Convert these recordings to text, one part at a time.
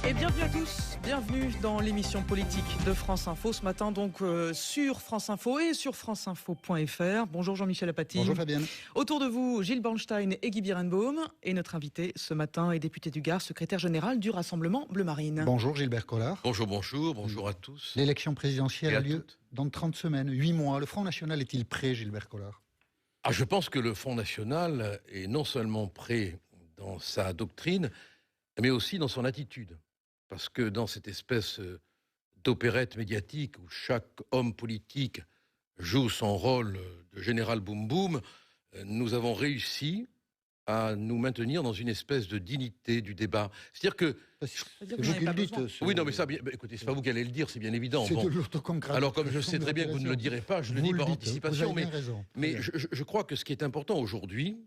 Et bienvenue à tous, bienvenue dans l'émission politique de France Info. Ce matin donc sur France Info et sur franceinfo.fr. Bonjour Jean-Michel Apathy. Bonjour Fabienne. Autour de vous, Gilles Bornstein et Guy Birenbaum. Et notre invité ce matin est député du Gard, secrétaire général du Rassemblement Bleu Marine. Bonjour Gilbert Collard. Bonjour à tous. L'élection présidentielle a lieu dans 30 semaines, 8 mois. Le Front National est-il prêt, Gilbert Collard ? Je pense que le Front National est non seulement prêt dans sa doctrine, mais aussi dans son attitude. Parce que dans cette espèce d'opérette médiatique où chaque homme politique joue son rôle de général boum boum, nous avons réussi à nous maintenir dans une espèce de dignité du débat. C'est-à-dire que... Oui, non, mais ça, écoutez, c'est pas vous qui allez le dire, c'est bien évident. C'est de l'autocongratulation. Alors, comme je sais très bien que vous ne le direz pas, je le dis par anticipation, mais je crois que ce qui est important aujourd'hui,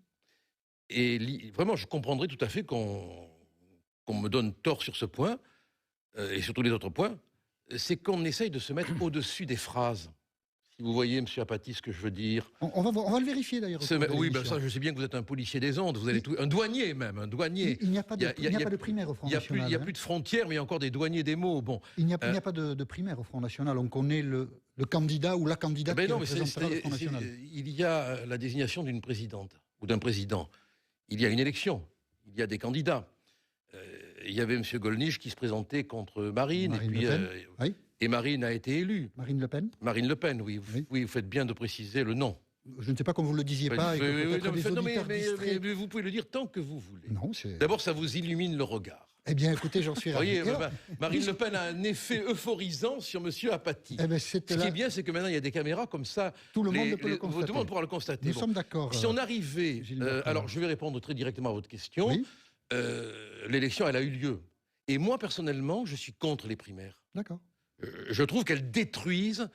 et vraiment, je comprendrais tout à fait qu'on me donne tort sur ce point, et sur tous les autres points, c'est qu'on essaye de se mettre au-dessus des phrases. Si vous voyez, monsieur Apathy, ce que je veux dire. On va le vérifier d'ailleurs. Oui, ça, je sais bien que vous êtes un policier des ondes, vous allez un douanier même, un douanier. Il n'y a pas de primaire au Front National. Il n'y a plus de frontières, mais il y a encore des douaniers des mots. Bon. Il n'y a pas de primaire au Front National. On connaît le candidat ou la candidate qui représentera le Front National. Il y a la désignation d'une présidente ou d'un président. Il y a une élection. Il y a des candidats. Il y avait M. Gollnisch qui se présentait contre Marine. Et Marine a été élue. Marine Le Pen ? Marine Le Pen, oui. Oui, vous faites bien de préciser le nom. Je ne sais pas comme vous ne le disiez pas. Mais vous pouvez le dire tant que vous voulez. D'abord, ça vous illumine le regard. Eh bien, écoutez, j'en suis ravi. Vous voyez, Marine Le Pen a un effet euphorisant sur M. Apathy. Ce qui est bien, c'est que maintenant, il y a des caméras comme ça. Tout le monde peut le constater. Tout le monde pourra le constater. Nous sommes d'accord. Si on arrivait... alors, je vais répondre très directement à votre question. Oui. L'élection, elle a eu lieu. Et moi, personnellement, je suis contre les primaires. D'accord. Je trouve qu'elles détruisent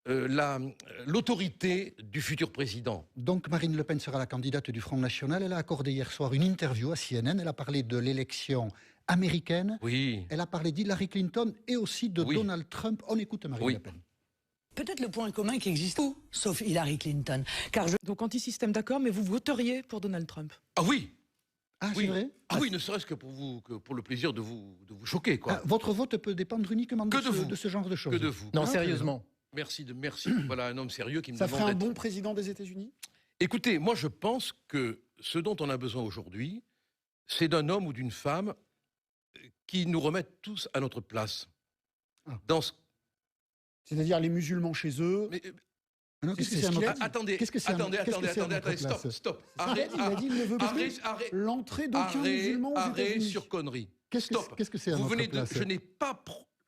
l'autorité du futur président. Donc Marine Le Pen sera la candidate du Front National. Elle a accordé hier soir une interview à CNN. Elle a parlé de l'élection américaine. Oui. Elle a parlé d'Hillary Clinton et aussi de Donald Trump. On écoute Marine Le Pen. Peut-être le point commun qui existe tout, sauf Hillary Clinton. Donc anti-système, d'accord, mais vous voteriez pour Donald Trump ? Ah oui. Ah, c'est vrai ? Oui, ne serait-ce que pour le plaisir de vous choquer, quoi. Votre vote peut dépendre uniquement de ce genre de choses. Que de vous. Non, sérieusement. Merci. Voilà un homme sérieux qui me demande. Ça ferait un bon président des États-Unis ? Écoutez, moi je pense que ce dont on a besoin aujourd'hui, c'est d'un homme ou d'une femme qui nous remette tous à notre place. C'est-à-dire les musulmans chez eux. Attendez, stop. Arrête, il a dit, il ne veut pas l'entrée d'aucun musulman aux États-Unis. Arrêt sur connerie. Stop. Qu'est-ce que c'est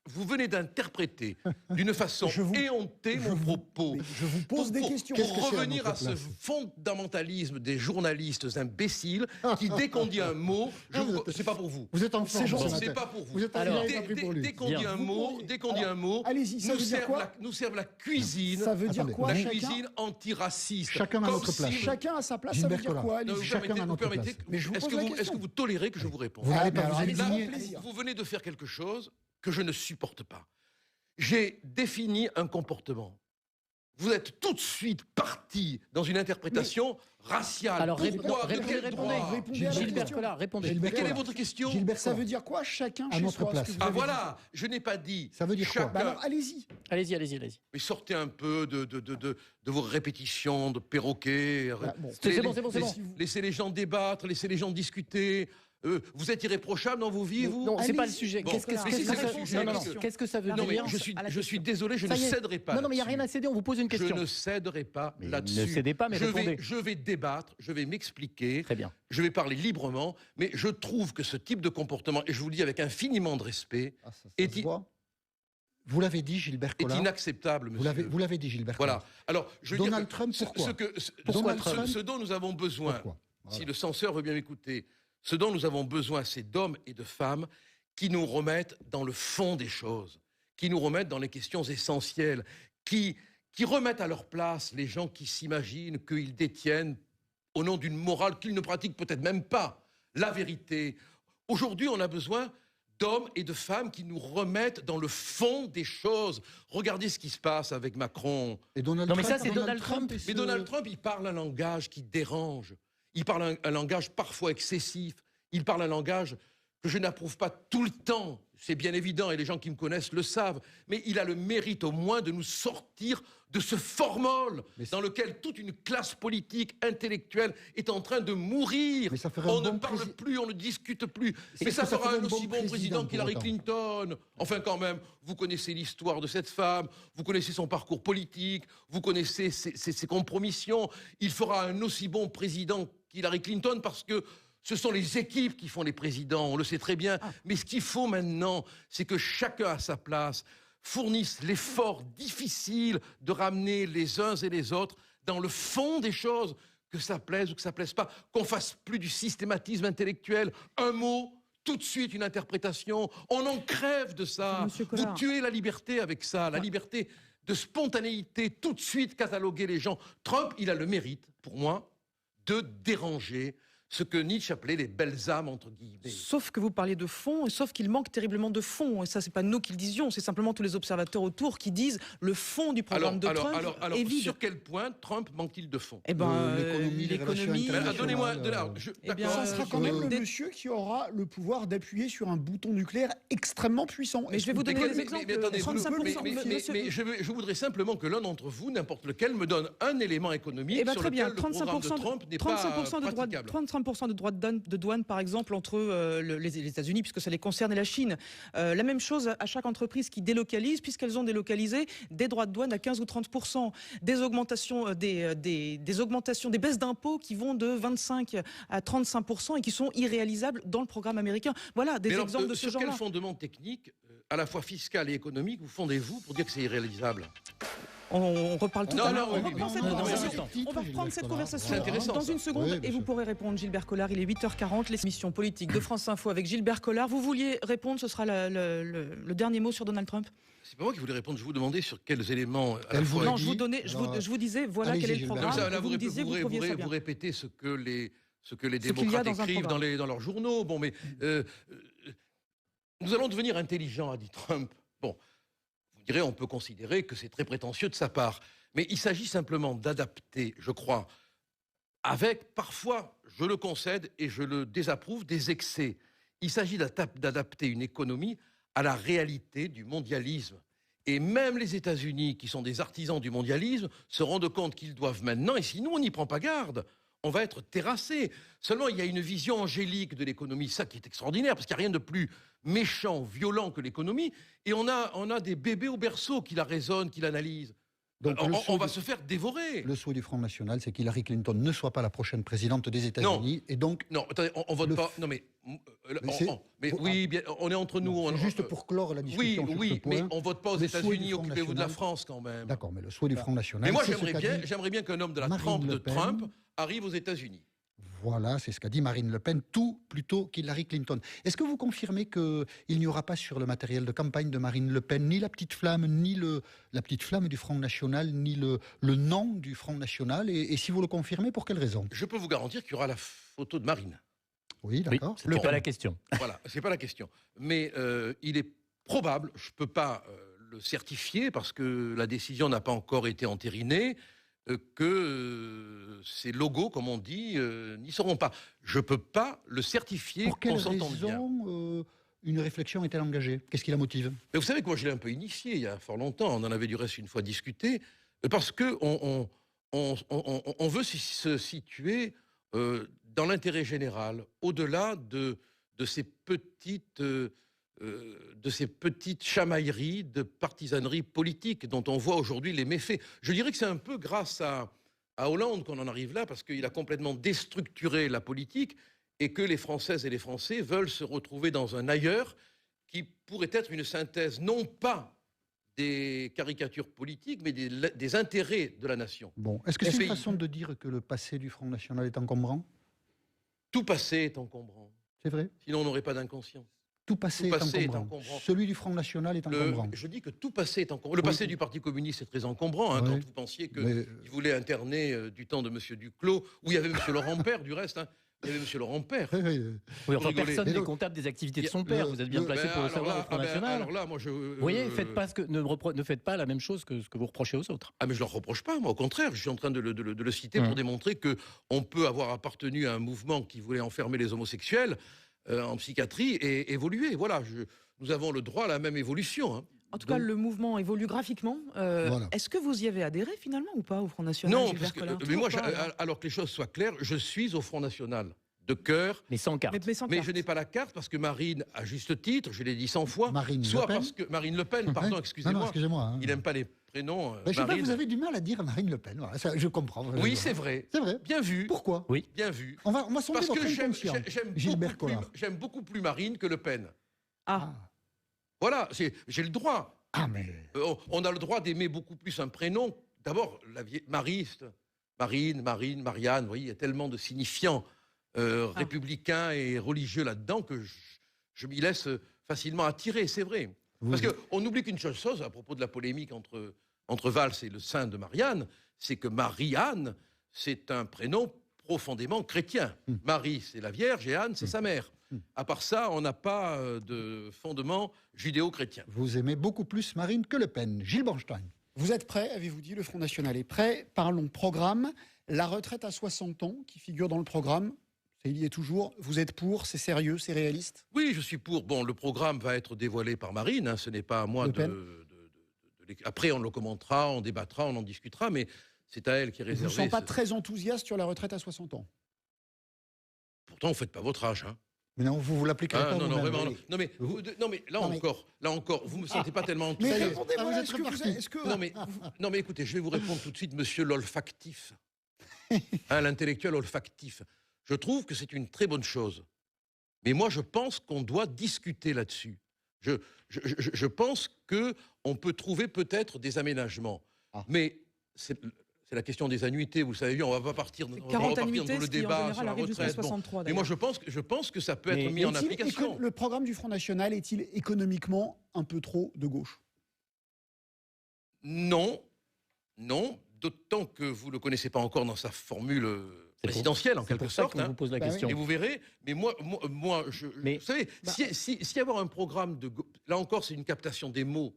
Vous venez d'interpréter d'une façon éhontée mon propos. Je vous pose des questions. Pour revenir à ce fondamentalisme des journalistes imbéciles qui, dès qu'on dit un mot, c'est pas pour vous. Vous êtes en forme. C'est pas pour vous. Dès qu'on dit un mot, allez-y, ça veut dire quoi ? Nous servent la cuisine. Ça veut dire quoi ? La cuisine antiraciste. Chacun à notre place. Chacun à sa place, ça veut dire quoi ? Chacun à notre place. Est-ce que vous tolérez que je vous réponde ? Vous venez de faire quelque chose que je ne supporte pas. J'ai défini un comportement. Vous êtes tout de suite parti dans une interprétation raciale. Alors, répondez. Gilbert Collard, répondez. Mais quelle est votre question ? Gilbert, ça veut dire quoi ? Chacun à notre place. Voilà, je n'ai pas dit. Ça veut dire chacun. quoi ? Alors, allez-y. Mais sortez un peu de vos répétitions de perroquets. C'est bon. Laissez les gens débattre, laissez les gens discuter. Vous êtes irréprochable dans vos vies, vous ? Non, c'est pas le sujet. Bon. Qu'est-ce que ça veut dire ? Je suis désolé, je ne céderai pas. Non, mais il n'y a rien à céder, on vous pose une question. Je ne céderai pas là-dessus. Ne cédez pas, mais répondez. Je vais débattre, je vais m'expliquer. Très bien. Je vais parler librement, mais je trouve que ce type de comportement, et je vous le dis avec infiniment de respect, vous l'avez dit, Gilbert Collard. Est inacceptable, monsieur. Vous l'avez dit, Gilbert Collard. Voilà. Alors, Donald Trump, pourquoi ? Ce dont nous avons besoin, si le censeur veut bien m'écouter, ce dont nous avons besoin, c'est d'hommes et de femmes qui nous remettent dans le fond des choses, qui nous remettent dans les questions essentielles, qui remettent à leur place les gens qui s'imaginent qu'ils détiennent, au nom d'une morale qu'ils ne pratiquent peut-être même pas, la vérité. Aujourd'hui, on a besoin d'hommes et de femmes qui nous remettent dans le fond des choses. Regardez ce qui se passe avec Macron. Et Donald Trump, mais ça, c'est Donald Trump. Mais Donald Trump, il parle un langage qui dérange. Il parle un langage parfois excessif. Il parle un langage que je n'approuve pas tout le temps, c'est bien évident, et les gens qui me connaissent le savent, mais il a le mérite au moins de nous sortir de ce formol dans lequel toute une classe politique, intellectuelle est en train de mourir. On ne parle plus, on ne discute plus. Mais ça fera un aussi bon président qu'Hillary Clinton. Enfin quand même, vous connaissez l'histoire de cette femme, vous connaissez son parcours politique, vous connaissez ses compromissions. Il fera un aussi bon président qu'Hillary Clinton parce que ce sont les équipes qui font les présidents, on le sait très bien. Mais ce qu'il faut maintenant, c'est que chacun à sa place fournissent l'effort difficile de ramener les uns et les autres dans le fond des choses, que ça plaise ou que ça plaise pas, qu'on fasse plus du systématisme intellectuel, un mot, tout de suite une interprétation, on en crève de ça. Vous tuez la liberté avec ça, la liberté de spontanéité, tout de suite cataloguer les gens. Trump, il a le mérite, pour moi, de déranger ce que Nietzsche appelait les belles âmes, entre guillemets. Sauf que vous parliez de fond, et sauf qu'il manque terriblement de fond. Et ça, c'est pas nous qui le disions, c'est simplement tous les observateurs autour qui disent le fond du programme de Trump est vide. Sur quel point Trump manque-t-il de fond? Eh ben, l'économie. Donnez-moi. Ça sera quand même le monsieur qui aura le pouvoir d'appuyer sur un bouton nucléaire extrêmement puissant. Mais je vais vous donner des exemples. Mais je voudrais simplement que l'un d'entre vous, n'importe lequel, me donne un élément économique sur lequel le programme de Trump n'est pas praticable. 35% de droits de douane, par exemple, entre les États-Unis, puisque ça les concerne, et la Chine. La même chose à chaque entreprise qui délocalise, puisqu'elles ont délocalisé des droits de douane à 15 ou 30%. Des augmentations, des augmentations, des baisses d'impôts qui vont de 25 à 35% et qui sont irréalisables dans le programme américain. Voilà, des exemples de ce genre-là. Sur quel fondement technique, à la fois fiscal et économique, vous fondez-vous pour dire que c'est irréalisable ? On reparle tout à l'heure. On va reprendre cette C'est conversation intéressant, dans une seconde et vous pourrez répondre, Gilbert Collard. Il est 8h40, l'émission politique de France Info avec Gilbert Collard. Vous vouliez répondre, ce sera le dernier mot sur Donald Trump. C'est pas moi qui voulais répondre, je vous demandais sur quels éléments... Non, je vous disais, voilà quel est le programme. Là, vous répétez ce que les démocrates écrivent dans leurs journaux. Bon, mais nous allons devenir intelligents, a dit Trump. Bon. On peut considérer que c'est très prétentieux de sa part. Mais il s'agit simplement d'adapter, je crois, avec parfois, je le concède et je le désapprouve, des excès. Il s'agit d'adapter une économie à la réalité du mondialisme. Et même les États-Unis, qui sont des artisans du mondialisme, se rendent compte qu'ils doivent maintenant, et si nous, on n'y prend pas garde, on va être terrassé. Seulement, il y a une vision angélique de l'économie, ça qui est extraordinaire, parce qu'il n'y a rien de plus méchant, violent que l'économie, et on a des bébés au berceau qui la raisonnent, qui l'analysent. Donc on va se faire dévorer. Le souhait du Front National, c'est qu'Hillary Clinton ne soit pas la prochaine présidente des États-Unis. Et donc, non, attendez, on vote pas. Non, mais oui, bien, on est entre nous. Juste pour clore la discussion. Oui, mais on vote pas aux États-Unis. Occupez-vous de la France quand même. D'accord, mais le souhait du Front National. Mais moi, j'aimerais bien qu'un homme de la trempe de Trump arrive aux États-Unis. Voilà, c'est ce qu'a dit Marine Le Pen, tout plutôt qu'Hillary Clinton. Est-ce que vous confirmez qu'il n'y aura pas sur le matériel de campagne de Marine Le Pen ni la petite flamme, ni la petite flamme du Front National, ni le nom du Front National et si vous le confirmez, pour quelle raison? Je peux vous garantir qu'il y aura la photo de Marine. Oui, d'accord. Oui, c'est pas la question. Voilà, c'est pas la question. Mais il est probable, je ne peux pas le certifier parce que la décision n'a pas encore été entérinée, que ces logos, comme on dit, n'y seront pas. Je ne peux pas le certifier. Pour quelle raison une réflexion est-elle engagée? Qu'est-ce qui la motive? Mais vous savez que moi, je l'ai un peu initié il y a fort longtemps. On en avait du reste une fois discuté. Parce qu'on veut se situer dans l'intérêt général, au-delà de ces petites chamailleries de partisanerie politique dont on voit aujourd'hui les méfaits. Je dirais que c'est un peu grâce à Hollande qu'on en arrive là, parce qu'il a complètement déstructuré la politique et que les Françaises et les Français veulent se retrouver dans un ailleurs qui pourrait être une synthèse, non pas des caricatures politiques, mais des intérêts de la nation. Bon, est-ce que c'est une façon de dire que le passé du Front National est encombrant? Tout passé est encombrant. C'est vrai? Sinon, on n'aurait pas d'inconscient. Tout passé est encombrant. Celui du Front National est encombrant. Je dis que tout passé est encombrant. Le passé du Parti communiste est très encombrant. Quand vous pensiez qu'il voulait interner du temps de M. Duclos, où il y avait M. Laurent Père, du reste. Il y avait M. Laurent Père. Oui, enfin, personne n'est comptable des activités de son père. Vous êtes bien placé pour le savoir au Front National. Alors là, moi, vous voyez, ne faites pas la même chose que ce que vous reprochez aux autres. Ah, mais je ne leur reproche pas, moi. Au contraire, je suis en train de le citer pour démontrer qu'on peut avoir appartenu à un mouvement qui voulait enfermer les homosexuels. en psychiatrie et évoluer. Voilà, nous avons le droit à la même évolution. Hein. En tout cas, le mouvement évolue graphiquement. Voilà. Est-ce que vous y avez adhéré finalement ou pas au Front National? Non, parce que, mais moi, alors que les choses soient claires, je suis au Front National. De cœur. Mais sans carte. Mais je n'ai pas la carte parce que Marine, à juste titre, je l'ai dit 100 fois, Marine soit Le Pen. parce que Marine Le Pen, pardon, excusez-moi, excusez-moi. il n'aime pas les prénoms. Je sais pas, Marine. vous avez du mal à dire Marine Le Pen. Voilà, ça, je comprends. Oui, c'est vrai. C'est vrai. Bien vu. Pourquoi? Oui. Bien vu. On va sonder Parce votre que inconscient, Gilbert Collard. j'aime beaucoup plus Marine que Le Pen. Ah, Voilà, j'ai le droit. Ah, mais... On a le droit d'aimer beaucoup plus un prénom. D'abord, Marine, Marianne, vous voyez, il y a tellement de signifiants républicains et religieux là-dedans que je m'y laisse facilement attirer, c'est vrai. Parce qu'on oublie qu'une chose à propos de la polémique entre Valls et le saint de Marianne, c'est que Marie-Anne, c'est un prénom profondément chrétien. Marie, c'est la Vierge et Anne, c'est sa mère. À part ça, on n'a pas de fondement judéo-chrétien. Vous aimez beaucoup plus Marine que Le Pen. Gilles Bornstein. Vous êtes prêt, avez-vous dit, le Front National est prêt. Parlons programme. La retraite à 60 ans, qui figure dans le programme, il y est toujours. Vous êtes pour, c'est sérieux, c'est réaliste? Oui, je suis pour. Bon, le programme va être dévoilé par Marine, hein, ce n'est pas à moi Après, on le commentera, on débattra, on en discutera, mais c'est à elle qui est réservé. Je ne vous sens pas très enthousiaste sur la retraite à 60 ans. Pourtant, vous ne faites pas votre âge, hein. Mais non, vous l'appliquerez pas non, vous-même. vraiment, non. Non, mais là encore, vous ne me sentez pas tellement enthousiaste. Répondez-moi, Non, mais écoutez, je vais vous répondre tout de suite, monsieur l'olfactif. L'intellectuel olfactif. Je trouve que c'est une très bonne chose. Mais moi, je pense qu'on doit discuter là-dessus. Je pense qu'on peut trouver peut-être des aménagements. Mais c'est la question des annuités. Vous savez, on ne va pas partir dans le débat sur la retraite. Mais moi, je pense que ça peut être mis en application. Le programme du Front National est-il économiquement un peu trop de gauche? Non. D'autant que vous ne le connaissez pas encore dans sa formule présidentielle, en quelque sorte. On vous pose la question. Et vous verrez. Mais moi vous savez, si avoir un programme de gauche, là encore, c'est une captation des mots.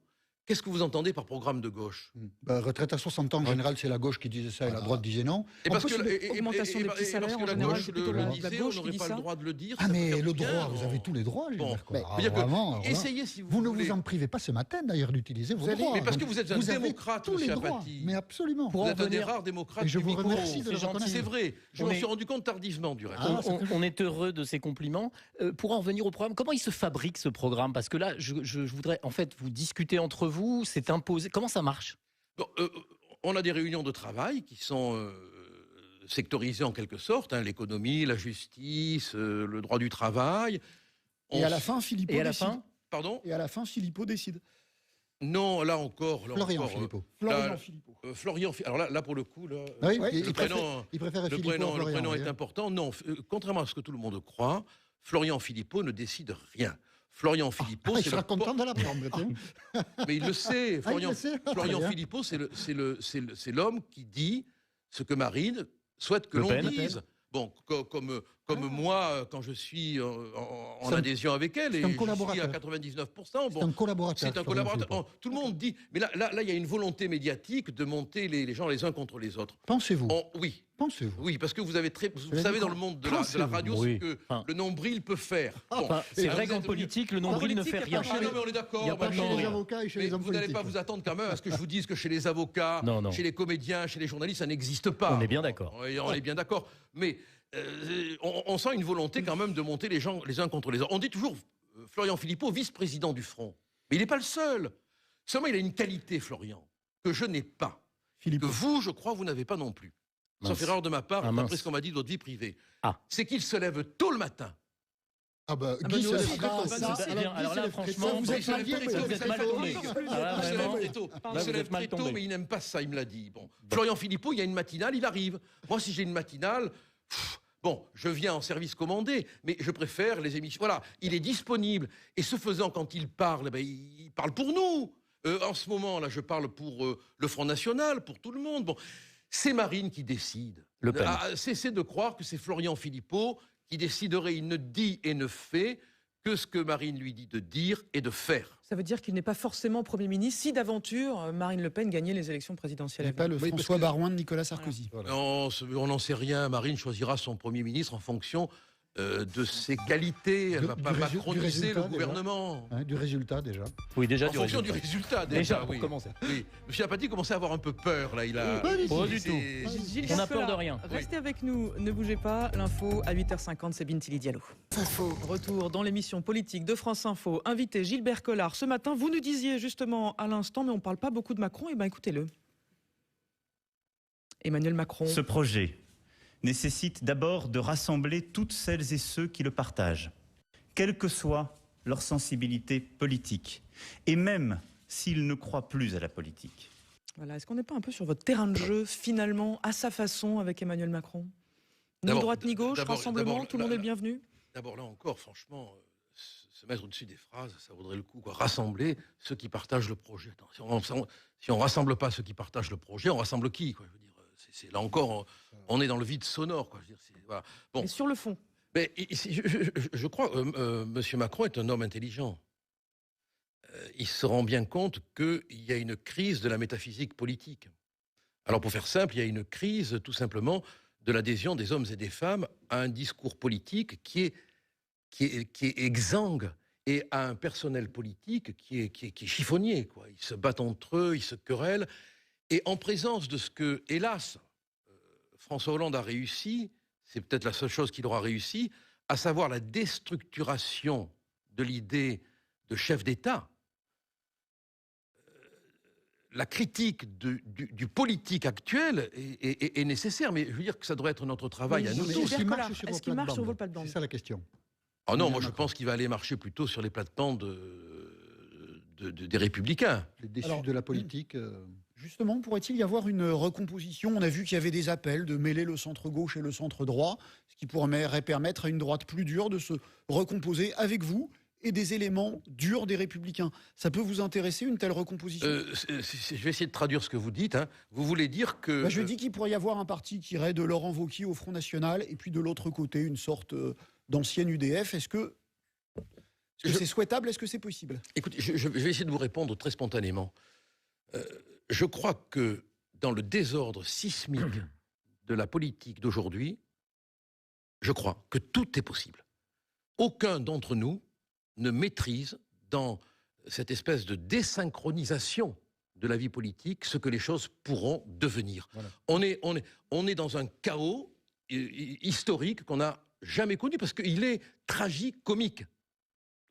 Qu'est-ce que vous entendez par programme de gauche? Retraite à 60 ans, en général, c'est la gauche qui disait ça et la droite disait non. Et parce que augmentation des petits salaires, en la général, gauche c'est plutôt le la disait, gauche on qui n'aurait dit pas ça. le droit de le dire. Ah, mais le droit, vous avez tous les droits, Gilbert Collard. Vraiment. Essayez, si vous Vous ne voulez. vous en privez pas ce matin, d'ailleurs, d'utiliser vos droits. Mais parce que vous êtes un Vous avez démocrate, tous les monsieur droits. Apathy. Mais absolument. Vous êtes un des rares démocrates Et je du vous micro. remercie de le reconnaître. C'est vrai. Je m'en suis rendu compte tardivement, du reste. On est heureux de ces compliments. Pour en revenir au programme, comment il se fabrique ce programme? Parce que là, je voudrais, en fait, vous discuter entre vous, c'est imposé. Comment ça marche? Bon, on a des réunions de travail qui sont sectorisées en quelque sorte, hein, l'économie, la justice, le droit du travail. Et à la fin, Philippot décide. Pardon? Et à la fin, Philippot décide. Non, là encore. Florian Philippot. Alors là, pour le coup, là, oui, il préfère Philippot. Le prénom est important. Non, contrairement à ce que tout le monde croit, Florian Philippot ne décide rien. Florian Philippot, il sera content de l'apprendre. Mais il le sait. Florian Philippot, c'est l'homme qui dit ce que Marine souhaite que l'on dise. Bon, comme moi, quand je suis en adhésion avec elle, et je suis à 99%. Bon, c'est un collaborateur. C'est un collaborateur. Tout le monde dit... Mais là, il y a une volonté médiatique de monter les gens les uns contre les autres. Pensez-vous? Oui. Pensez-vous? Oui, parce que vous savez dans le monde de la radio ce que le nombril peut faire. C'est vrai qu'en politique, le nombril ne fait rien. Non, mais on est d'accord. Il n'y a pas chez les avocats et chez les hommes vous n'allez pas vous attendre quand même à ce que je vous dise que chez les avocats, chez les comédiens, chez les journalistes, ça n'existe pas. On est bien d'accord. On est bien d'accord. Mais on sent une volonté quand même de monter les gens les uns contre les autres. On dit toujours Florian Philippot, vice-président du Front. Mais il n'est pas le seul. Seulement, il a une qualité, Florian, que je n'ai pas. Que vous, je crois, vous n'avez pas non plus. Sauf erreur de ma part, d'après ce qu'on m'a dit de votre vie privée. C'est qu'il se lève tôt le matin. Ah bah, Guy se lève très tôt. Alors là, franchement, vous êtes mal tombé. Il se lève très tôt, mais il n'aime pas ça, il me l'a dit. Bon. Florian Philippot, il y a une matinale, il arrive. Moi, si j'ai une matinale... Bon, je viens en service commandé, mais je préfère les émissions. Voilà, il est disponible. Et ce faisant, quand il parle, il parle pour nous. En ce moment, là, je parle pour le Front National, pour tout le monde. Bon, c'est Marine qui décide. Cessez de croire que c'est Florian Philippot qui déciderait. Il ne dit et ne fait que ce que Marine lui dit de dire et de faire. Ça veut dire qu'il n'est pas forcément Premier ministre si d'aventure Marine Le Pen gagnait les élections présidentielles. Il n'est pas le François Barouin de Nicolas Sarkozy. Voilà. Non, on n'en sait rien. Marine choisira son Premier ministre en fonction de ses qualités. Elle ne va pas macroniser le gouvernement. Hein, du résultat, déjà. Oui, déjà, en fonction du résultat, déjà, oui. pour commencer. Oui. M. Apathy commençait à avoir un peu peur, là. Pas du tout. Gilles On a peur Bercola, de rien. Restez avec nous, ne bougez pas. L'info à 8h50, c'est Bintili Diallo. Retour dans l'émission politique de France Info. Invité Gilbert Collard. Ce matin, vous nous disiez justement à l'instant, mais on ne parle pas beaucoup de Macron. Eh bien, écoutez-le. Emmanuel Macron. Ce projet nécessite d'abord de rassembler toutes celles et ceux qui le partagent, quelle que soit leur sensibilité politique, et même s'ils ne croient plus à la politique. Voilà. Est-ce qu'on n'est pas un peu sur votre terrain de jeu, finalement, à sa façon, avec Emmanuel Macron? Ni droite ni gauche, rassemblement, tout le monde est le bienvenu? D'abord, là encore, franchement, se mettre au-dessus des phrases, ça vaudrait le coup, quoi. Rassembler ceux qui partagent le projet. Attends, si on ne rassemble pas ceux qui partagent le projet, on rassemble qui, quoi, je veux dire. Là encore, on est dans le vide sonore, quoi. Je veux dire, voilà. Bon. Mais sur le fond. Mais je crois que M. Macron est un homme intelligent. Il se rend bien compte qu'il y a une crise de la métaphysique politique. Alors, pour faire simple, il y a une crise, tout simplement, de l'adhésion des hommes et des femmes à un discours politique qui est exsangue et à un personnel politique qui est chiffonnier, quoi. Ils se battent entre eux, ils se querellent. Et en présence de ce que, hélas, François Hollande a réussi, c'est peut-être la seule chose qu'il aura réussi, à savoir la déstructuration de l'idée de chef d'État, la critique du politique actuel est nécessaire, mais je veux dire que ça devrait être notre travail à nous tous. Est-ce qu'il marche sur vos plates-bandes? C'est ça la question. Ah non, moi je pense qu'il va aller marcher plutôt sur les plates-bandes des Républicains. Les déçus de la politique... Justement, pourrait-il y avoir une recomposition? On a vu qu'il y avait des appels de mêler le centre-gauche et le centre-droit, ce qui pourrait permettre à une droite plus dure de se recomposer avec vous et des éléments durs des Républicains. Ça peut vous intéresser, une telle recomposition? Je vais essayer de traduire ce que vous dites. Hein. Vous voulez dire que... Je dis qu'il pourrait y avoir un parti qui irait de Laurent Wauquiez au Front National, et puis de l'autre côté, une sorte d'ancienne UDF. Est-ce que c'est souhaitable? Est-ce que c'est possible? Écoutez, je vais essayer de vous répondre très spontanément. Je crois que dans le désordre sismique de la politique d'aujourd'hui, je crois que tout est possible. Aucun d'entre nous ne maîtrise dans cette espèce de désynchronisation de la vie politique ce que les choses pourront devenir. Voilà. On est dans un chaos historique qu'on n'a jamais connu parce qu'il est tragicomique.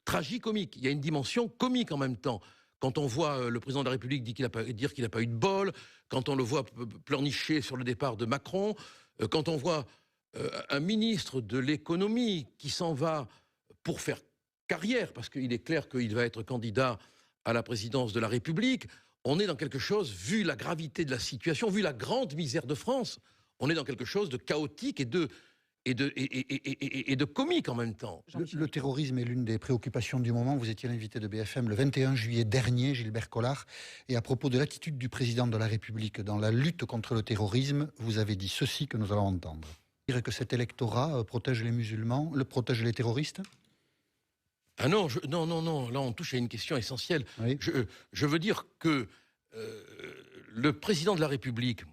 Tragicomique. Il y a une dimension comique en même temps. Quand on voit le président de la République dire qu'il n'a pas eu de bol, quand on le voit pleurnicher sur le départ de Macron, quand on voit un ministre de l'économie qui s'en va pour faire carrière, parce qu'il est clair qu'il va être candidat à la présidence de la République, on est dans quelque chose, vu la gravité de la situation, vu la grande misère de France, on est dans quelque chose de chaotique et de comique en même temps. Le terrorisme est l'une des préoccupations du moment. Vous étiez l'invité de BFM le 21 juillet dernier, Gilbert Collard. Et à propos de l'attitude du président de la République dans la lutte contre le terrorisme, vous avez dit ceci que nous allons entendre. Vous direz que cet électorat protège les musulmans, protège les terroristes? Ah non, non. Là, on touche à une question essentielle. Oui. Je veux dire que le président de la République...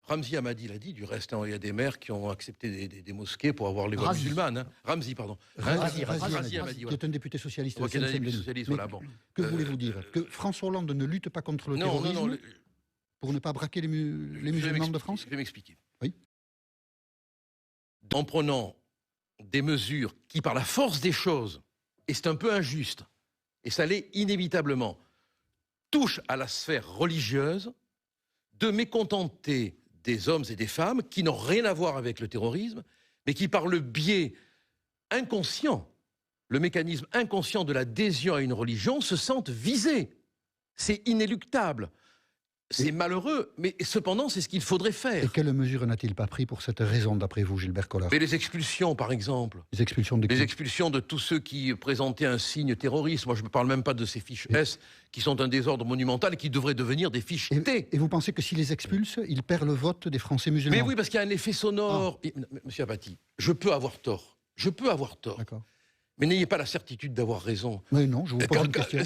Ramzi Hamadi l'a dit, du reste, il y a des maires qui ont accepté des mosquées pour avoir les voix musulmanes. Hein. Ramzi, pardon. Ramzi Hamadi, qui est un député socialiste. Voilà, bon. Que voulez-vous dire? Que François Hollande ne lutte pas contre le terrorisme pour ne pas braquer les musulmans de France? Je vais m'expliquer. Oui. En prenant des mesures qui, par la force des choses, et c'est un peu injuste, et ça l'est inévitablement, touchent à la sphère religieuse, de mécontenter des hommes et des femmes qui n'ont rien à voir avec le terrorisme, mais qui, par le biais inconscient, le mécanisme inconscient de l'adhésion à une religion, se sentent visés. C'est inéluctable. C'est malheureux, mais cependant, c'est ce qu'il faudrait faire. Et quelles mesures n'a-t-il pas pris pour cette raison, d'après vous, Gilbert Collard? Mais les expulsions, par exemple. Les expulsions de qui? Les expulsions de tous ceux qui présentaient un signe terroriste. Moi, je ne parle même pas de ces fiches S, qui sont un désordre monumental et qui devraient devenir des fiches T. Et vous pensez que s'il les expulse, il perd le vote des Français musulmans? Mais oui, parce qu'il y a un effet sonore. Monsieur Apathy, je peux avoir tort. D'accord. Mais n'ayez pas la certitude d'avoir raison. Mais non, je vous pose une question.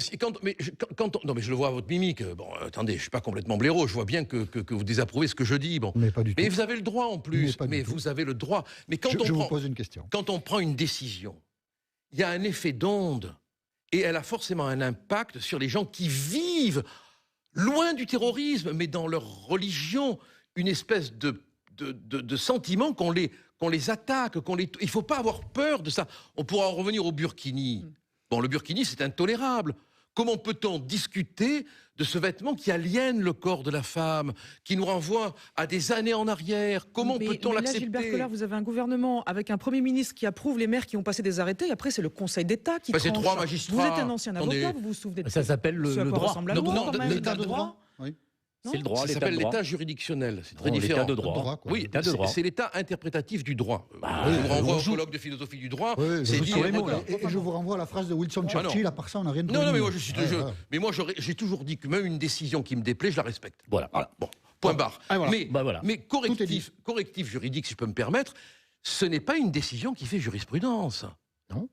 Non, mais je le vois à votre mimique. Bon, attendez, je ne suis pas complètement blaireau. Je vois bien que vous désapprouvez ce que je dis. Bon. Mais pas du tout. Mais vous avez le droit en plus. Mais vous avez le droit. Mais je vous pose une question. Quand on prend une décision, il y a un effet d'onde. Et elle a forcément un impact sur les gens qui vivent loin du terrorisme, mais dans leur religion, une espèce de sentiment qu'on les attaque, il ne faut pas avoir peur de ça. On pourra en revenir au burkini. Bon, le burkini, c'est intolérable. Comment peut-on discuter de ce vêtement qui aliène le corps de la femme, qui nous renvoie à des années en arrière? Comment peut-on l'accepter? Gilbert Collard, vous avez un gouvernement avec un Premier ministre qui approuve les maires qui ont passé des arrêtés, et après c'est le Conseil d'État qui tranche. C'est 3 magistrats. Vous êtes un ancien avocat, vous vous souvenez de ça s'appelle le droit. L'état de droit. Oui. C'est le droit. Ça s'appelle l'état juridictionnel. C'est très différent. L'état de droit. Oui, c'est l'état interprétatif du droit. Je vous renvoie au colloque de philosophie du droit. C'est dit. Et je vous renvoie à la phrase de Winston Churchill. À part ça, on n'a rien de. Non, mais moi, j'ai toujours dit que même une décision qui me déplaît, je la respecte. Voilà. Bon, point barre. Mais correctif juridique, si je peux me permettre, ce n'est pas une décision qui fait jurisprudence. Non.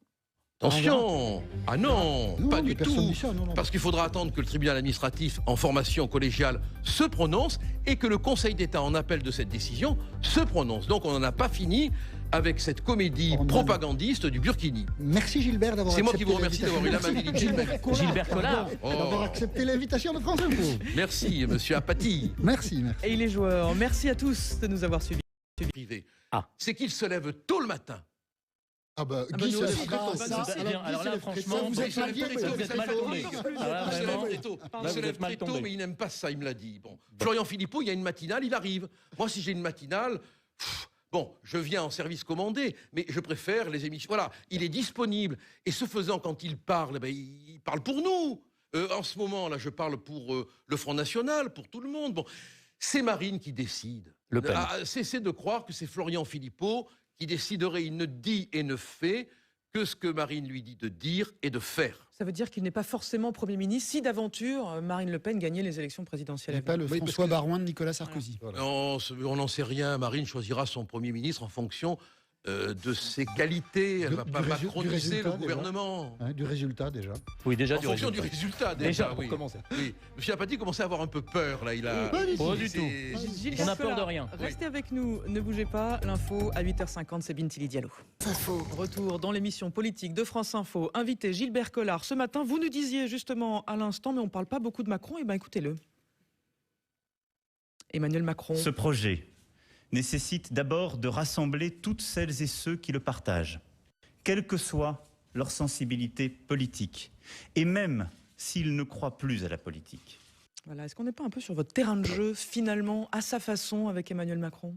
Attention! Ah non, pas du tout. Non. Parce qu'il faudra attendre que le tribunal administratif en formation collégiale se prononce et que le Conseil d'État en appel de cette décision se prononce. Donc on n'en a pas fini avec cette comédie propagandiste du burkini. Merci Gilbert d'avoir accepté. C'est moi qui vous remercie d'avoir eu l'amabilité. Gilbert Collard. D'avoir accepté l'invitation de France Info. Merci, monsieur Apathy. Merci. Et les joueurs, merci à tous de nous avoir suivis. C'est qu'ils se lèvent tôt le matin. Ah bah, Guy se lève alors là, franchement, vous êtes mal tombé. Vous se lève très tôt, mais il n'aime pas ça, il me l'a dit. Bon. Florian Philippot, il y a une matinale, il arrive. Moi, si j'ai une matinale, bon, je viens en service commandé, mais je préfère les émissions. Voilà, il est disponible. Et ce faisant, quand il parle, il parle pour nous. En ce moment, là, je parle pour le Front National, pour tout le monde. Bon, c'est Marine qui décide. Cessez de croire que c'est Florian Philippot qui déciderait, il ne dit et ne fait que ce que Marine lui dit de dire et de faire. Ça veut dire qu'il n'est pas forcément Premier ministre si d'aventure Marine Le Pen gagnait les élections présidentielles. Et pas le François Barouin de Nicolas Sarkozy. Voilà. Non, on n'en sait rien. Marine choisira son Premier ministre en fonction de ses qualités. Elle ne va pas macroniser le gouvernement. Du résultat déjà. Oui, déjà en fonction du résultat. Déjà, pour commencer. Oui. Monsieur Apathy commençait à avoir un peu peur. Là, il a... Pas du tout. On n'a peur de rien. Restez avec nous, ne bougez pas. L'info à 8h50, c'est Bintili Diallo. Retour dans l'émission politique de France Info. Invité Gilbert Collard. Ce matin, vous nous disiez justement à l'instant, mais on ne parle pas beaucoup de Macron. Eh bien, écoutez-le. Emmanuel Macron. Ce projet nécessite d'abord de rassembler toutes celles et ceux qui le partagent, quelle que soit leur sensibilité politique, et même s'ils ne croient plus à la politique. Voilà. Est-ce qu'on n'est pas un peu sur votre terrain de jeu, finalement, à sa façon, avec Emmanuel Macron?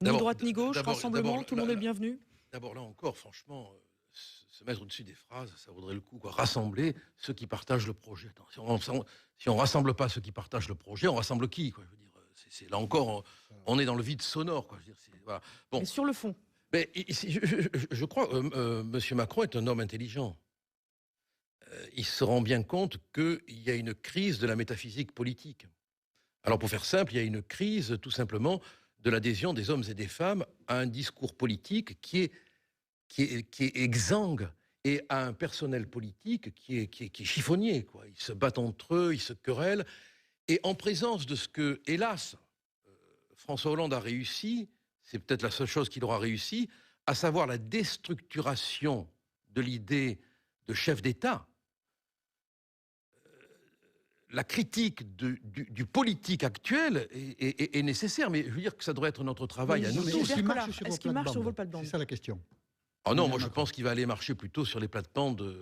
Ni droite ni gauche, rassemblement, tout le monde est le bienvenu? D'abord, là encore, franchement, se mettre au-dessus des phrases, ça vaudrait le coup, quoi. Rassembler ceux qui partagent le projet. Attends, si on ne rassemble pas ceux qui partagent le projet, on rassemble qui, quoi, je veux dire. Là encore, on est dans le vide sonore. Quoi. Je veux dire, voilà. Bon. Mais sur le fond. Mais, je crois que M. Macron est un homme intelligent. Il se rend bien compte qu'il y a une crise de la métaphysique politique. Alors pour faire simple, il y a une crise tout simplement de l'adhésion des hommes et des femmes à un discours politique qui est exsangue et à un personnel politique qui est chiffonnier, quoi. Ils se battent entre eux, ils se querellent. Et en présence de ce que, hélas, François Hollande a réussi, c'est peut-être la seule chose qu'il aura réussi, à savoir la déstructuration de l'idée de chef d'État, la critique du politique actuel est nécessaire, mais je veux dire que ça devrait être notre travail à nous tous. Est-ce qu'il marche sur vos plates-bandes? C'est ça la question. Ah non, moi je pense qu'il va aller marcher plutôt sur les plates-bandes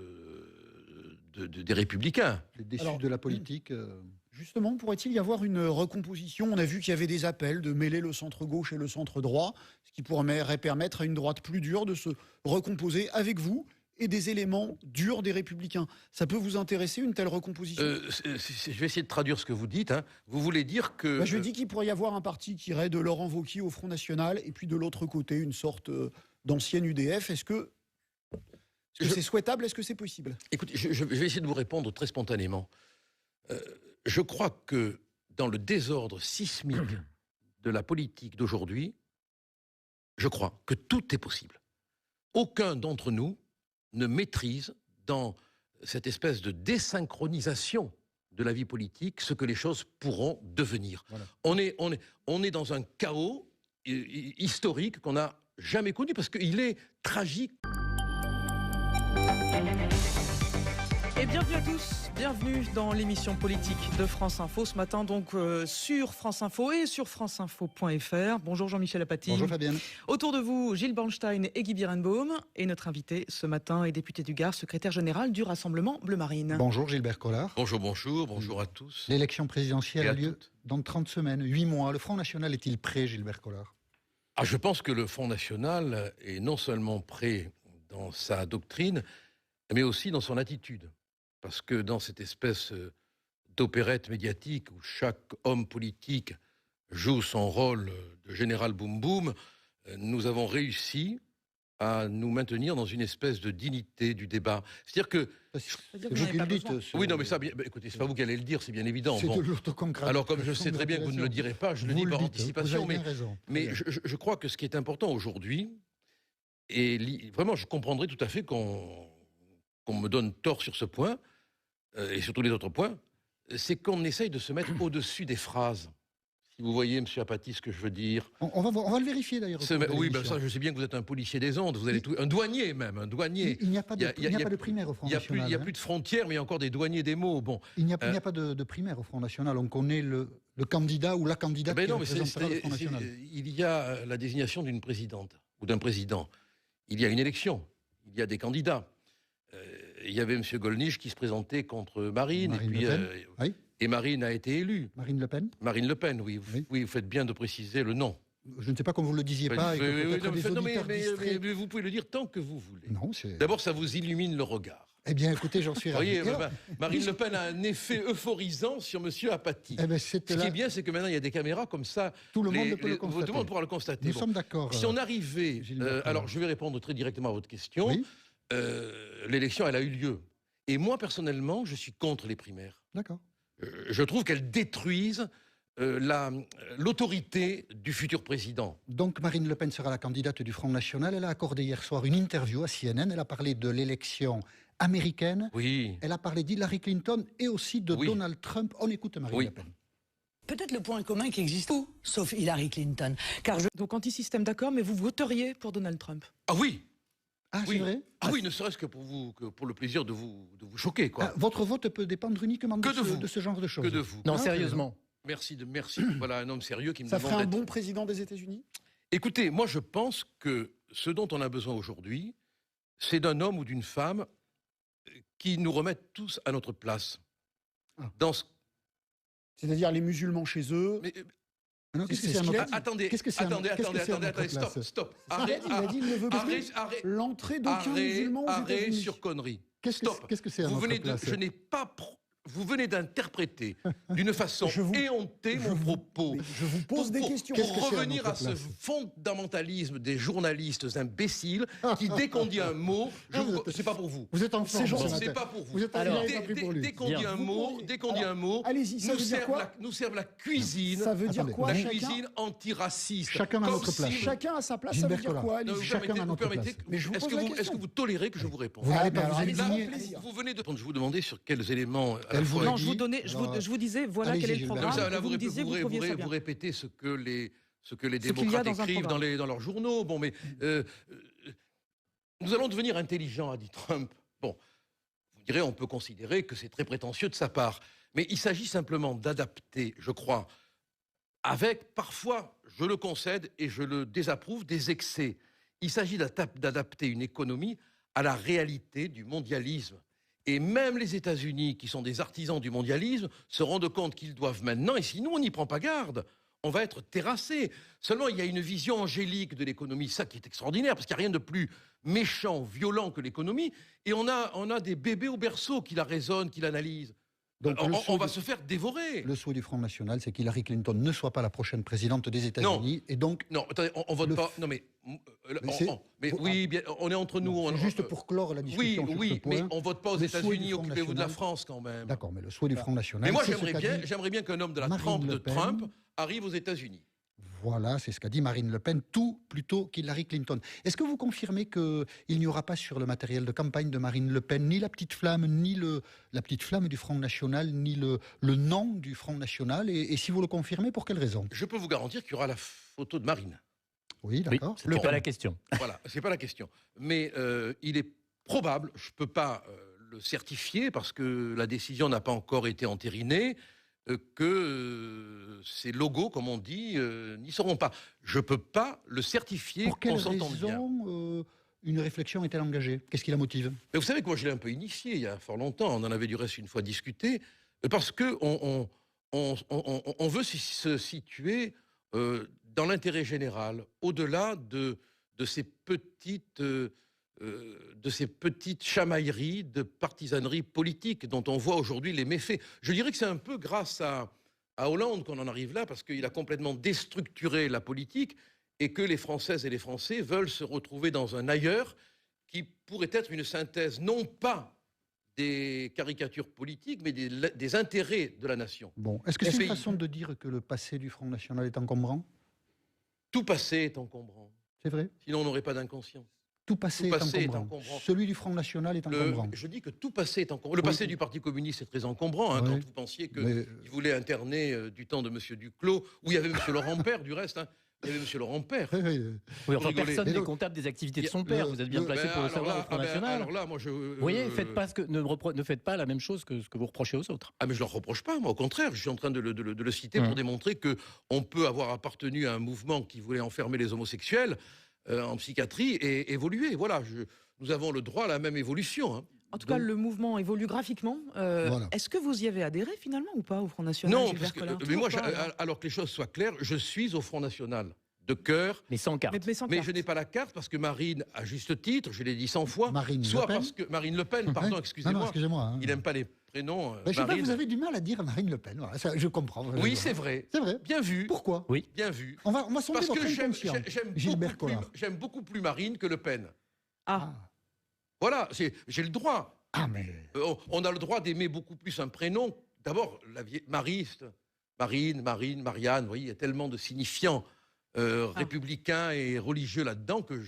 des Républicains. Les déçus de la politique... Justement, pourrait-il y avoir une recomposition? On a vu qu'il y avait des appels de mêler le centre-gauche et le centre-droit, ce qui pourrait permettre à une droite plus dure de se recomposer avec vous et des éléments durs des Républicains. Ça peut vous intéresser, une telle recomposition? Je vais essayer de traduire ce que vous dites. Hein. Vous voulez dire que... Je dis qu'il pourrait y avoir un parti qui irait de Laurent Wauquiez au Front National, et puis de l'autre côté, une sorte d'ancienne UDF. Est-ce que c'est souhaitable? Est-ce que c'est possible? Écoutez, je vais essayer de vous répondre très spontanément. Je crois que dans le désordre sismique de la politique d'aujourd'hui, je crois que tout est possible. Aucun d'entre nous ne maîtrise dans cette espèce de désynchronisation de la vie politique ce que les choses pourront devenir. Voilà. On est dans un chaos historique qu'on n'a jamais connu parce qu'il est tragique. Et bienvenue à tous, bienvenue dans l'émission politique de France Info. Ce matin donc sur France Info et sur franceinfo.fr. Bonjour Jean-Michel Apathy. Bonjour Fabienne. Autour de vous, Gilles Bornstein et Guy Birenbaum. Et notre invité ce matin est député du Gard, secrétaire général du Rassemblement Bleu Marine. Bonjour Gilbert Collard. Bonjour à tous. L'élection présidentielle a lieu dans 30 semaines, 8 mois. Le Front National est-il prêt, Gilbert Collard ? Je pense que le Front National est non seulement prêt dans sa doctrine, mais aussi dans son attitude. Parce que dans cette espèce d'opérette médiatique où chaque homme politique joue son rôle de général boum boum, nous avons réussi à nous maintenir dans une espèce de dignité du débat. C'est-à-dire que... vous qui le dites. Oui, non, mais ça, écoutez, c'est pas vous qui allez le dire, c'est bien évident. C'est de l'autoconcrétisation. Alors, comme je sais très bien que vous ne le direz pas, je le dis par anticipation. Mais je crois que ce qui est important aujourd'hui, et vraiment, je comprendrais tout à fait qu'on me donne tort sur ce point, et sur tous les autres points, c'est qu'on essaye de se mettre au-dessus des phrases. Si vous voyez, M. Apathy, ce que je veux dire. On va le vérifier d'ailleurs. Oui, ça, je sais bien que vous êtes un policier des ondes, vous allez un douanier même, un douanier. Il n'y a pas de primaire au Front National. Il n'y a plus de frontières, mais il y a encore des douaniers des mots. Bon, il n'y a pas de primaire au Front National. On connaît le candidat ou la candidate qui représentera le Front National. Il y a la désignation d'une présidente ou d'un président. Il y a une élection. Il y a des candidats. Il y avait M. Gollnisch qui se présentait contre Marine. Et Marine a été élue. Marine Le Pen ? Marine Le Pen, oui. Oui, vous faites bien de préciser le nom. Je ne sais pas comme vous ne le disiez pas. Mais vous pouvez le dire tant que vous voulez. D'abord, ça vous illumine le regard. Eh bien, écoutez, j'en suis ravi. Marine Le Pen a un effet euphorisant sur M. Apathy. Ce qui est bien, c'est que maintenant, il y a des caméras comme ça. Tout le monde peut le constater. Tout le monde pourra le constater. Nous sommes d'accord. Si on arrivait... alors, je vais répondre très directement à votre question. Oui. L'élection, elle a eu lieu. Et moi, personnellement, je suis contre les primaires. D'accord. Je trouve qu'elles détruisent l'autorité du futur président. Donc Marine Le Pen sera la candidate du Front National. Elle a accordé hier soir une interview à CNN. Elle a parlé de l'élection américaine. Oui. Elle a parlé d'Hillary Clinton et aussi de Donald Trump. On écoute Marine Le Pen. Peut-être le point commun qui existe tout, sauf Hillary Clinton. Donc anti-système, d'accord, mais vous voteriez pour Donald Trump ? Ah oui. Ah, c'est vrai ? Oui, ne serait-ce que pour le plaisir de vous choquer, quoi. Votre vote peut dépendre uniquement de ce genre de choses. Que de vous. Non, sérieusement. Merci. Voilà un homme sérieux qui me demande. Ça ferait un bon président des États-Unis ? Écoutez, moi je pense que ce dont on a besoin aujourd'hui, c'est d'un homme ou d'une femme qui nous remettent tous à notre place. C'est-à-dire les musulmans chez eux. Qu'est-ce que c'est Attendez, stop. Arrête, il a dit qu'il ne veut pas l'entrée d'aucun musulman aux États-Unis. Arrêt sur connerie. Qu'est-ce que c'est à notre place ? Vous venez d'interpréter d'une façon éhontée mon propos. Je vous pose des questions. Pour revenir à ce fondamentalisme des journalistes imbéciles qui, dès qu'on dit un mot, c'est pas pour vous. Vous êtes en forme. C'est pas pour vous. Dès qu'on dit un mot, nous servent la cuisine. Ça veut dire quoi ? La cuisine antiraciste. Chacun à notre place. Chacun à sa place, ça veut dire quoi ? Chacun à notre place. Est-ce que vous tolérez que je vous réponde ? Vous venez de vous demander sur quels éléments... Non, je vous disais, voilà quel est le programme. Là, vous répétez ce que les démocrates écrivent dans leurs journaux. Bon, mais nous allons devenir intelligents, a dit Trump. Bon, vous direz, on peut considérer que c'est très prétentieux de sa part. Mais il s'agit simplement d'adapter, je crois, avec parfois, je le concède et je le désapprouve, des excès. Il s'agit d'adapter une économie à la réalité du mondialisme. Et même les États-Unis, qui sont des artisans du mondialisme, se rendent compte qu'ils doivent maintenant, et si nous, on n'y prend pas garde, on va être terrassés. Seulement, il y a une vision angélique de l'économie, ça qui est extraordinaire, parce qu'il n'y a rien de plus méchant, violent que l'économie, et on a des bébés au berceau qui la raisonnent, qui l'analysent. Donc, on va se faire dévorer. Le souhait du Front National, c'est qu'Hillary Clinton ne soit pas la prochaine présidente des États-Unis. Et donc, non, attendez, on vote pas. Non, mais oui, bien, on est entre nous. C'est juste pour clore la discussion. Oui, mais on vote pas aux États-Unis. Occupez-vous de la France quand même. D'accord, mais le souhait du Front National. Mais moi, j'aimerais bien qu'un homme de la trempe de Trump arrive aux États-Unis. Voilà, c'est ce qu'a dit Marine Le Pen, tout plutôt qu'Hillary Clinton. Est-ce que vous confirmez qu'il n'y aura pas sur le matériel de campagne de Marine Le Pen ni la petite flamme, ni la petite flamme du Front National, ni le nom du Front National, et si vous le confirmez, pour quelle raison? Je peux vous garantir qu'il y aura la photo de Marine. Oui, d'accord. C'est pas la question. Voilà, c'est pas la question. Mais il est probable, je ne peux pas le certifier parce que la décision n'a pas encore été entérinée, que ces logos, comme on dit, n'y seront pas. Je ne peux pas le certifier. Pour quelle raison une réflexion est-elle engagée? Qu'est-ce qui la motive? Mais vous savez que moi, je l'ai un peu initié il y a fort longtemps. On en avait du reste une fois discuté. Parce qu'on on veut se situer dans l'intérêt général, au-delà de ces petites chamailleries de partisanerie politique dont on voit aujourd'hui les méfaits. Je dirais que c'est un peu grâce à Hollande qu'on en arrive là, parce qu'il a complètement déstructuré la politique et que les Françaises et les Français veulent se retrouver dans un ailleurs qui pourrait être une synthèse, non pas des caricatures politiques, mais des intérêts de la nation. Bon, est-ce que c'est une façon de dire que le passé du Front National est encombrant? Tout passé est encombrant. C'est vrai? Sinon, on n'aurait pas d'inconscience. Tout passé est encombrant. Celui du Front National est encombrant. Je dis que tout passé est encombrant. Le passé du Parti communiste est très encombrant. Quand vous pensiez qu'il voulait interner du temps de M. Duclos, où il y avait M. Laurent Père, du reste. Il y avait M. Laurent Père. Oui, enfin, personne n'est comptable des activités de son père. Vous êtes bien placé pour le savoir au Front National. Alors là, moi, vous voyez, ne faites pas la même chose que ce que vous reprochez aux autres. Ah, mais je ne leur reproche pas, moi. Au contraire, je suis en train de le citer pour démontrer qu'on peut avoir appartenu à un mouvement qui voulait enfermer les homosexuels en psychiatrie et évoluer. Voilà, nous avons le droit à la même évolution. En tout cas, le mouvement évolue graphiquement. Voilà. Est-ce que vous y avez adhéré finalement ou pas au Front National? Non, parce que, mais moi, alors que les choses soient claires, je suis au Front National. De cœur. Mais sans carte. Mais je n'ai pas la carte parce que Marine, à juste titre, je l'ai dit 100 fois, Marine Marine Le Pen, pardon, excusez-moi. Il n'aime pas les prénoms. Je sais pas, vous avez du mal à dire Marine Le Pen. Voilà, ça, je comprends. Oui, c'est vrai. C'est vrai. Bien vu. Pourquoi? Oui. Bien vu. On va sonder parce votre que inconscient, Gilbert Collard. j'aime beaucoup plus Marine que Le Pen. Ah. Voilà, j'ai le droit. Ah, mais... on a le droit d'aimer beaucoup plus un prénom. D'abord, mariste, Marine, Marianne, vous voyez, il y a tellement de signifiants républicains et religieux là-dedans que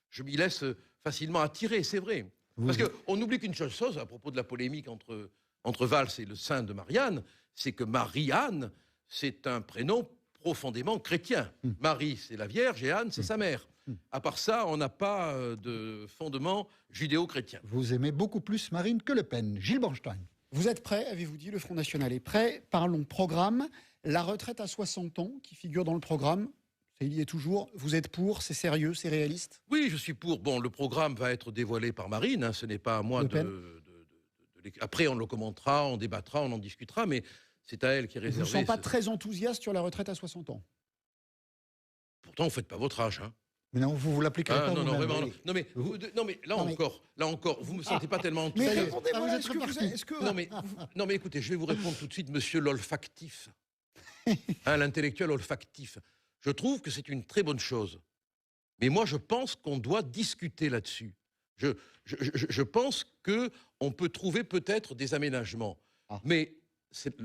je m'y laisse facilement attirer, c'est vrai. Parce qu'on oublie qu'une chose à propos de la polémique entre Valls et le saint de Marianne, c'est que Marie-Anne, c'est un prénom profondément chrétien. Marie, c'est la Vierge, et Anne, c'est sa mère. À part ça, on n'a pas de fondement judéo-chrétien. Vous aimez beaucoup plus Marine que Le Pen. Gilles Bornstein. Vous êtes prêt, avez-vous dit, le Front National est prêt. Parlons programme. La retraite à 60 ans, qui figure dans le programme, il y est toujours. Vous êtes pour? C'est sérieux? C'est réaliste? Oui, je suis pour. Bon, le programme va être dévoilé par Marine. Ce n'est pas à moi Après, on le commentera, on débattra, on en discutera, mais c'est à elle qui est réservé. Vous ne sentez pas très enthousiaste sur la retraite à 60 ans? Pourtant, vous ne faites pas votre âge. Mais non, vous l'appliquerez pas. Non, vraiment. Non, mais là encore, vous ne me sentez pas tellement enthousiaste. Mais répondez-moi, est-ce que... Non, mais écoutez, je vais vous répondre tout de suite, monsieur l'olfactif. L'intellectuel olfactif. Je trouve que c'est une très bonne chose. Mais moi, je pense qu'on doit discuter là-dessus. Je pense qu'on peut trouver peut-être des aménagements. Mais c'est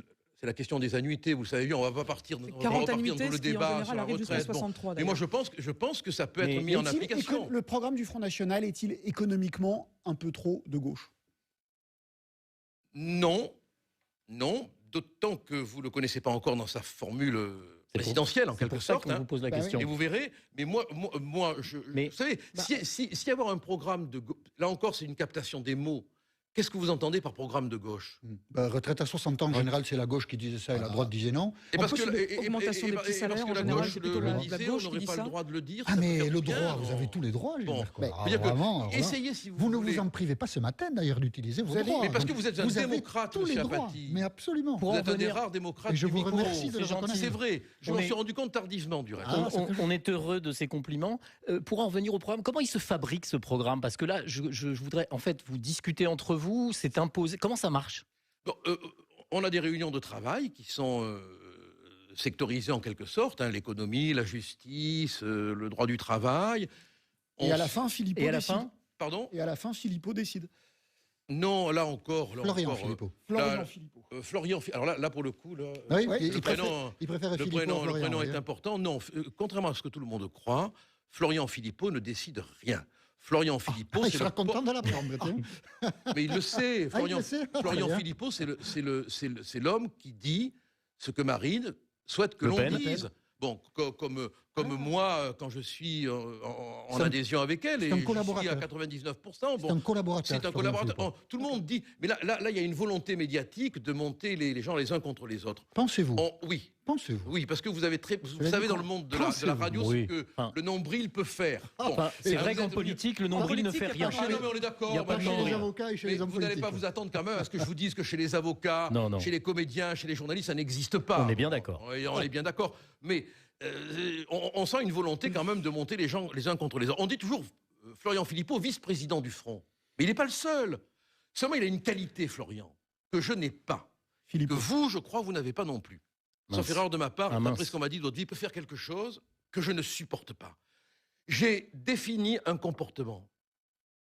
la question des annuités, vous savez bien, on ne va pas partir dans le débat sur la retraite. Mais moi, je pense que ça peut être mis en application. Le programme du Front National est-il économiquement un peu trop de gauche? Non, d'autant que vous ne le connaissez pas encore dans sa formule présidentielle, en quelque sorte. C'est pour ça qu'on vous pose la question. Et vous verrez, mais moi vous savez, si avoir un programme de... Là encore, c'est une captation des mots. Qu'est-ce que vous entendez par programme de gauche? Retraite à 60 ans, en général, c'est la gauche qui disait ça et la droite disait non. Et parce que augmentation des petits salaires, la gauche le disait, on n'aurait pas le droit de le dire. Ah, mais le droit, vous avez tous les droits, Gilbert Collard. Essayez, si vous voulez. Vous ne vous en privez pas ce matin, d'ailleurs, d'utiliser vos droits. Mais parce que vous êtes un démocrate, monsieur Apathy. Mais absolument. Vous êtes un des rares démocrates du micro. Je vous remercie de le reconnaître. C'est vrai. Je m'en suis rendu compte tardivement, du reste. On est heureux de ces compliments. Pour en revenir au programme, comment il se fabrique, ce programme? Parce que là, je voudrais, en fait, vous discuter entre vous, c'est imposé. Comment ça marche? On a des réunions de travail qui sont sectorisées en quelque sorte, l'économie, la justice, le droit du travail. Et à la fin, Philippot décide. Pardon? Et à la fin, Philippot décide. Non, là encore. Florian Philippot. Florian Philippot. Alors là, pour le coup, là, Oui, le prénom, il préfère le Philippot à prénom, le Florian, prénom oui, est hein. important. Non, contrairement à ce que tout le monde croit, Florian Philippot ne décide rien. Florian Philippot, il c'est sera content de l'apprendre. tiens. mais il le sait. Ah, il le sait. Ah, Florian très bien. Philippot, c'est l'homme qui dit ce que Marine souhaite que Le l'on Pen. dise. Bon, comme moi, quand je suis en C'est un- adhésion avec elle, c'est et un je suis collaborateur. à 99%, C'est un collaborateur. c'est un Florian collaborateur. Philippot. Tout le monde dit, mais là, il y a une volonté médiatique de monter les gens les uns contre les autres. Pensez-vous Oui, Pensez-vous oui, parce que vous savez l'ai savez dit dans quand- le monde de Pensez-vous la radio Oui. ce que Enfin. le nombril peut faire. Bon. Enfin, c'est Et vrai vous qu'en êtes- politique, le nombril ne politique, fait il y a rien. pas- Ah non, mais on est d'accord. Il y a pas Chez de maintenant. les rien. avocats et chez Mais les hommes vous n'allez pas politiques. vous attendre quand même à ce que je vous dise que chez les avocats, Non, non. chez les comédiens, chez les journalistes, ça n'existe pas. On est bien d'accord. On est bien d'accord. Mais on sent une volonté quand même de monter les gens les uns contre les autres. On dit toujours Florian Philippot, vice-président du Front. Mais il n'est pas le seul. Seulement, il a une qualité, Florian, que je n'ai pas. Que Philippot. vous, je crois, vous n'avez pas non plus. Sauf Mince. erreur de ma part, Ah, mince. d'après ce qu'on m'a dit de l'autre vie, il peut faire quelque chose que je ne supporte pas. J'ai défini un comportement.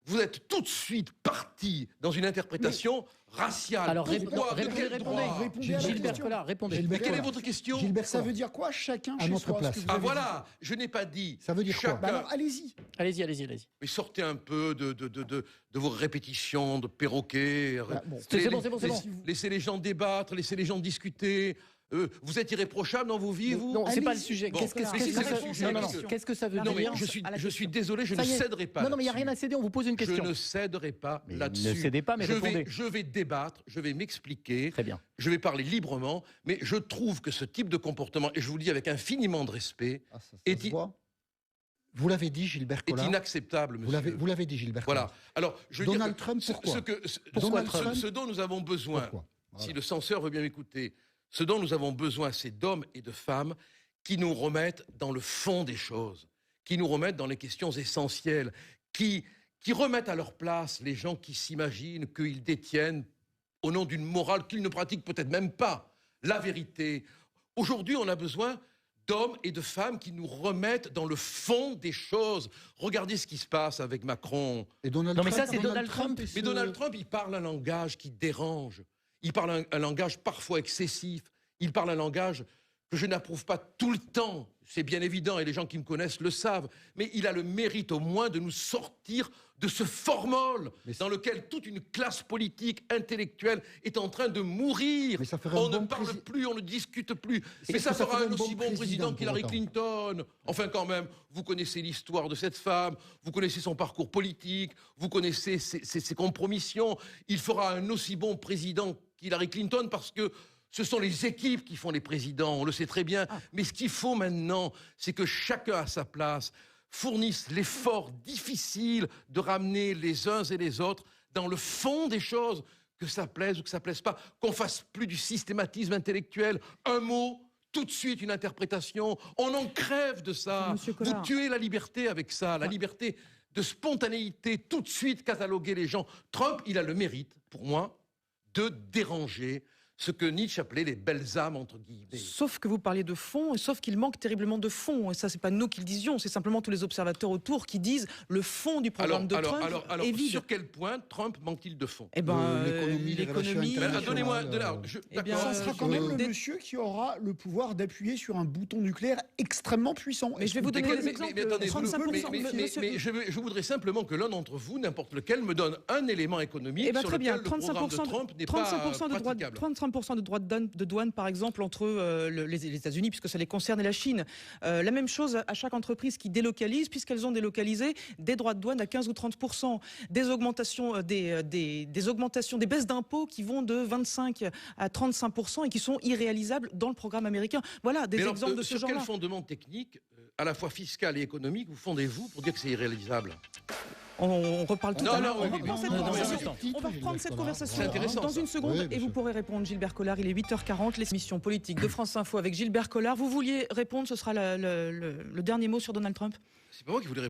Vous êtes tout de suite parti dans une interprétation raciale. Alors, Pourquoi? De quel répondez. droit Répondez à la Gilbert question. Collard, répondez. Gilbert Mais quelle est Collard. votre question? Gilbert Ça Collard. veut dire quoi, chacun À chez notre soi, ce place. que vous Ah avez voilà, je n'ai pas dit. Ça veut dire quoi dit. Bah alors, allez-y. Allez-y. Mais sortez un peu de vos répétitions de perroquet. Bah, bon. C'est bon. Laissez les gens débattre, laissez les gens discuter. Vous êtes irréprochable dans vos vies, vous? Non, c'est pas le Allez-y. sujet. Bon, Qu'est-ce que mais si ça c'est le veut sujet, non, parce que- Qu'est-ce que ça veut La Non, mais dire réponse je à la suis question. désolé, je Ça ne y est. céderai pas. Non, mais il n'y a là-dessus. rien à céder, on vous pose une Je question. ne céderai pas Mais là-dessus. ne cédez pas, mais répondez. Je vais débattre, je vais m'expliquer, Très bien. je vais parler librement, mais je trouve que ce type de comportement, et je vous le dis avec infiniment de respect, Ah, ça Et se il- voit. Vous l'avez dit, Gilbert est Collard. inacceptable, Vous monsieur. l'avez dit, Gilbert Voilà. Collard. Alors, je veux Donald dire que Trump, pourquoi Donald Trump Trump, ce dont nous avons besoin, Pourquoi Voilà. si le censeur veut bien m'écouter, ce dont nous avons besoin, c'est d'hommes et de femmes qui nous remettent dans le fond des choses, qui nous remettent dans les questions essentielles, qui remettent à leur place les gens qui s'imaginent qu'ils détiennent, au nom d'une morale qu'ils ne pratiquent peut-être même pas, la vérité. Aujourd'hui, on a besoin d'hommes et de femmes qui nous remettent dans le fond des choses. Regardez ce qui se passe avec Macron. Et Donald Non, mais Trump, ça, c'est Donald Trump. et Mais ce- Donald Trump, il parle un langage qui dérange. Il parle un langage parfois excessif. Il parle un langage que je n'approuve pas tout le temps. C'est bien évident, et les gens qui me connaissent le savent. Mais il a le mérite au moins de nous sortir de ce formol Mais c'est- dans lequel toute une classe politique, intellectuelle est en train de mourir. Mais ça ferait On un ne bon parle plus, on ne discute plus. Mais Est-ce ça que ça fera ferait un un bon aussi bon président président qu'Hillary pour Clinton. Enfin, quand même, vous connaissez l'histoire de cette femme, vous connaissez son parcours politique, vous connaissez ses compromissions. Il fera un aussi bon président qu'Hillary Clinton parce que ce sont les équipes qui font les présidents, on le sait très bien. Mais ce qu'il faut maintenant, c'est que chacun à sa place fournisse l'effort difficile de ramener les uns et les autres dans le fond des choses, que ça plaise ou que ça plaise pas, qu'on fasse plus du systématisme intellectuel, un mot, tout de suite une interprétation, on en crève de ça. Monsieur Vous Collard. tuez la liberté avec ça, la liberté de spontanéité, tout de suite cataloguer les gens. Trump, il a le mérite, pour moi, de déranger ce que Nietzsche appelait les belles âmes, entre guillemets. Sauf que vous parlez de fond, et sauf qu'il manque terriblement de fond. Et ça, c'est pas nous qui le disions, c'est simplement tous les observateurs autour qui disent le fond du programme de Trump est vide. sur quel point Trump manque-t-il de fond? Eh ben, L'économie, les relations l'économie. internationales. Donnez-moi de là, là. Eh bien, D'accord. Ça sera je- quand même le Des- monsieur qui aura le pouvoir d'appuyer sur un bouton nucléaire extrêmement puissant. Mais je vais vous donner Mais- des mais- exemples. mais attendez, 35%, mais je voudrais simplement que l'un d'entre vous, n'importe lequel, me donne un élément économique Eh ben, sur très bien, lequel le programme de Trump n'est pas 35% de droits praticable. 35% de droits de douane, par exemple, entre les États-Unis, puisque ça les concerne, et la Chine. La même chose à chaque entreprise qui délocalise, puisqu'elles ont délocalisé des droits de douane à 15 ou 30%, des augmentations, des augmentations, des baisses d'impôts qui vont de 25 à 35% et qui sont irréalisables dans le programme américain. Voilà, des Mais alors, exemples de ce sur quel genre-là. fondement technique, à la fois fiscal et économique, vous fondez-vous pour dire que c'est irréalisable? On reparle tout Non, à non, l'heure. oui, On oui, reprend oui. cette Non, conversation. non, On va reprendre cette conversation C'est intéressant, dans ça. une seconde Oui, et bien vous sûr. pourrez répondre, Gilbert Collard. Il est 8h40, l'émission politique de France Info avec Gilbert Collard. Vous vouliez répondre, ce sera le dernier mot sur Donald Trump? C'est pas moi qui voulais